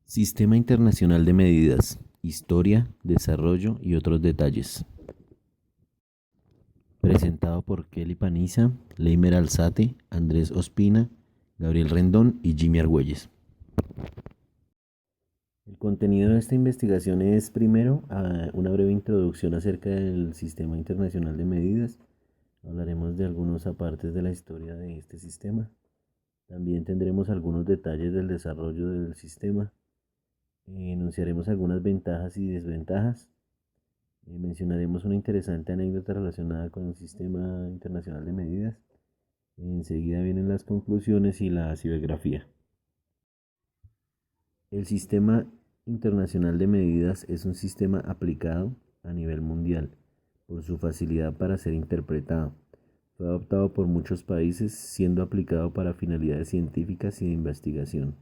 Sistema Internacional de Medidas, Historia, Desarrollo y otros detalles. Presentado por Kelly Paniza, Leimer Alzate, Andrés Ospina, Gabriel Rendón y Jimmy Argüelles. El contenido de esta investigación es, primero, una breve introducción acerca del Sistema Internacional de Medidas. Hablaremos de algunos apartes de la historia de este sistema. También tendremos algunos detalles del desarrollo del sistema. Enunciaremos algunas ventajas y desventajas. Mencionaremos una interesante anécdota relacionada con el Sistema Internacional de Medidas. Enseguida vienen las conclusiones y la cibergrafía. El Sistema Internacional de Medidas es un sistema aplicado a nivel mundial por su facilidad para ser interpretado. Fue adoptado por muchos países, siendo aplicado para finalidades científicas y de investigación.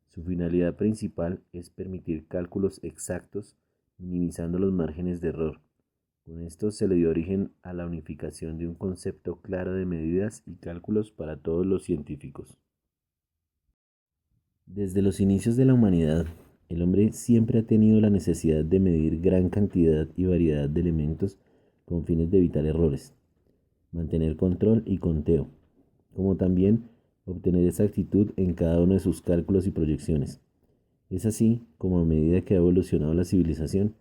Su finalidad principal es permitir cálculos exactos, minimizando los márgenes de error. Con esto se le dio origen a la unificación de un concepto claro de medidas y cálculos para todos los científicos. Desde los inicios de la humanidad, el hombre siempre ha tenido la necesidad de medir gran cantidad y variedad de elementos con fines de evitar errores, mantener control y conteo, como también obtener exactitud en cada uno de sus cálculos y proyecciones. Es así como a medida que ha evolucionado la civilización,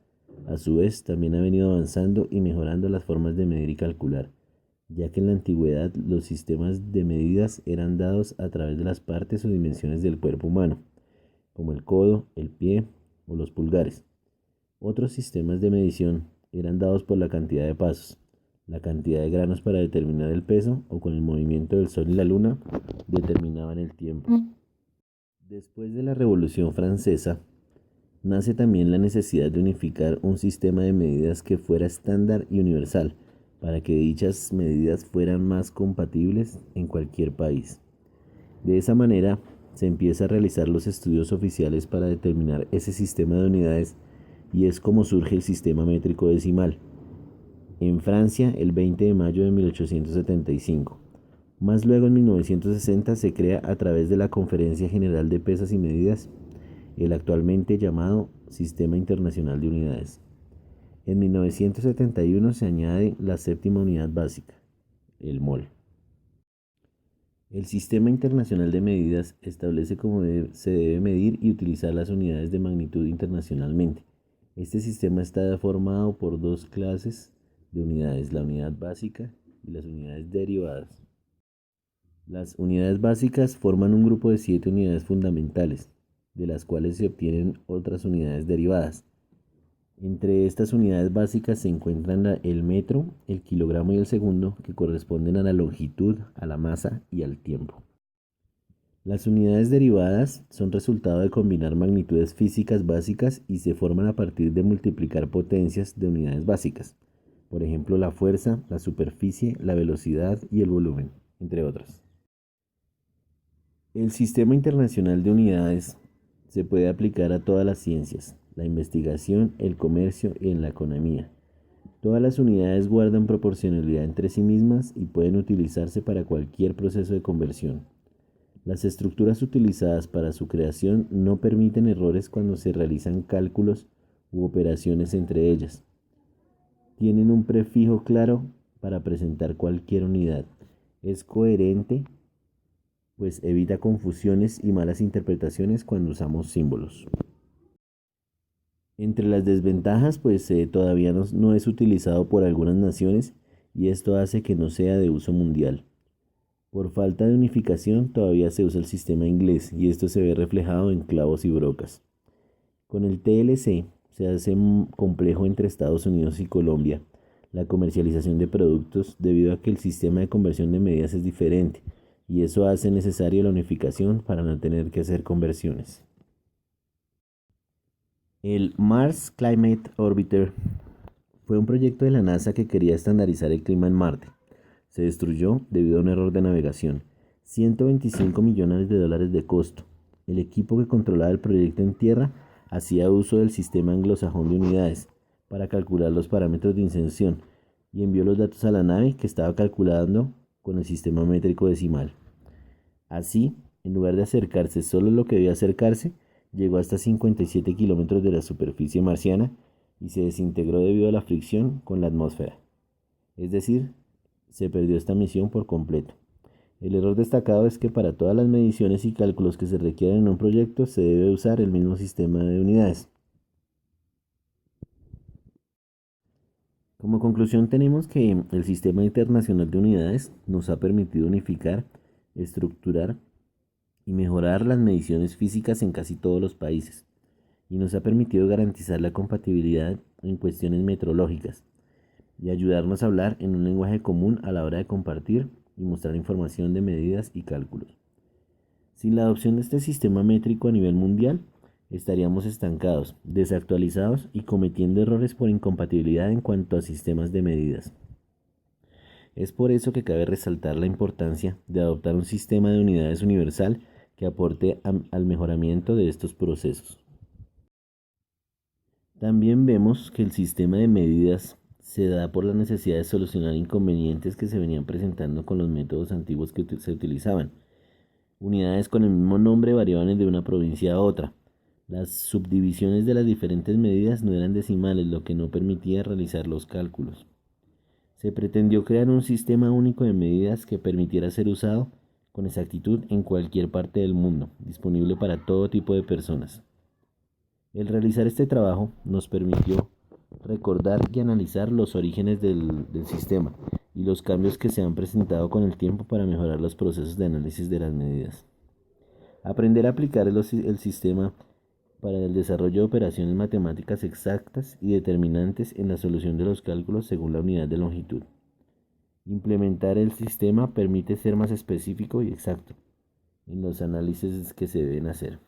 a su vez también ha venido avanzando y mejorando las formas de medir y calcular, ya que en la antigüedad los sistemas de medidas eran dados a través de las partes o dimensiones del cuerpo humano, como el codo, el pie o los pulgares. Otros sistemas de medición eran dados por la cantidad de pasos, la cantidad de granos para determinar el peso o con el movimiento del sol y la luna determinaban el tiempo. Después de la Revolución Francesa, nace también la necesidad de unificar un sistema de medidas que fuera estándar y universal, para que dichas medidas fueran más compatibles en cualquier país. De esa manera, se empieza a realizar los estudios oficiales para determinar ese sistema de unidades y es como surge el sistema métrico decimal. En Francia, el 20 de mayo de 1875. Más luego, en 1960, se crea a través de la Conferencia General de Pesas y Medidas, el actualmente llamado Sistema Internacional de Unidades. En 1971 se añade la séptima unidad básica, el mol. El Sistema Internacional de Medidas establece cómo se debe medir y utilizar las unidades de magnitud internacionalmente. Este sistema está formado por dos clases de unidades, la unidad básica y las unidades derivadas. Las unidades básicas forman un grupo de 7 unidades fundamentales, de las cuales se obtienen otras unidades derivadas. Entre estas unidades básicas se encuentran el metro, el kilogramo y el segundo, que corresponden a la longitud, a la masa y al tiempo. Las unidades derivadas son resultado de combinar magnitudes físicas básicas y se forman a partir de multiplicar potencias de unidades básicas. Por ejemplo, la fuerza, la superficie, la velocidad y el volumen, entre otras. El Sistema Internacional de Unidades se puede aplicar a todas las ciencias, la investigación, el comercio y en la economía. Todas las unidades guardan proporcionalidad entre sí mismas y pueden utilizarse para cualquier proceso de conversión. Las estructuras utilizadas para su creación no permiten errores cuando se realizan cálculos u operaciones entre ellas. Tienen un prefijo claro para presentar cualquier unidad. Es coherente, pues evita confusiones y malas interpretaciones cuando usamos símbolos. Entre las desventajas, todavía no es utilizado por algunas naciones y esto hace que no sea de uso mundial. Por falta de unificación, todavía se usa el sistema inglés y esto se ve reflejado en clavos y brocas. Con el TLC se hace complejo entre Estados Unidos y Colombia la comercialización de productos debido a que el sistema de conversión de medidas es diferente y eso hace necesario la unificación para no tener que hacer conversiones. El Mars Climate Orbiter fue un proyecto de la NASA que quería estandarizar el clima en Marte. Se destruyó debido a un error de navegación. 125 millones de dólares de costo. El equipo que controlaba el proyecto en tierra hacía uso del sistema anglosajón de unidades para calcular los parámetros de inserción y envió los datos a la nave que estaba calculando con el sistema métrico decimal. Así, en lugar de acercarse solo lo que debía acercarse, llegó hasta 57 kilómetros de la superficie marciana y se desintegró debido a la fricción con la atmósfera. Es decir, se perdió esta misión por completo. El error destacado es que para todas las mediciones y cálculos que se requieren en un proyecto se debe usar el mismo sistema de unidades. Como conclusión tenemos que el sistema internacional de unidades nos ha permitido unificar, estructurar y mejorar las mediciones físicas en casi todos los países y nos ha permitido garantizar la compatibilidad en cuestiones metrológicas y ayudarnos a hablar en un lenguaje común a la hora de compartir y mostrar información de medidas y cálculos. Sin la adopción de este sistema métrico a nivel mundial, estaríamos estancados, desactualizados y cometiendo errores por incompatibilidad en cuanto a sistemas de medidas. Es por eso que cabe resaltar la importancia de adoptar un sistema de unidades universal que aporte al mejoramiento de estos procesos. También vemos que el sistema de medidas se da por la necesidad de solucionar inconvenientes que se venían presentando con los métodos antiguos que se utilizaban. Unidades con el mismo nombre variaban de una provincia a otra. Las subdivisiones de las diferentes medidas no eran decimales, lo que no permitía realizar los cálculos. Se pretendió crear un sistema único de medidas que permitiera ser usado con exactitud en cualquier parte del mundo, disponible para todo tipo de personas. El realizar este trabajo nos permitió recordar y analizar los orígenes del sistema y los cambios que se han presentado con el tiempo para mejorar los procesos de análisis de las medidas. Aprender a aplicar el sistema para el desarrollo de operaciones matemáticas exactas y determinantes en la solución de los cálculos según la unidad de longitud. Implementar el sistema permite ser más específico y exacto en los análisis que se deben hacer.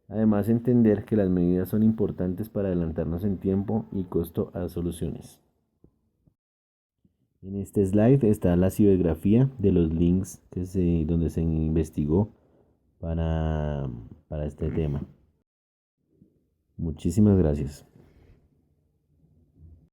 Además, entender que las medidas son importantes para adelantarnos en tiempo y costo a soluciones. En este slide está la bibliografía de los links donde se investigó para este tema. Muchísimas gracias.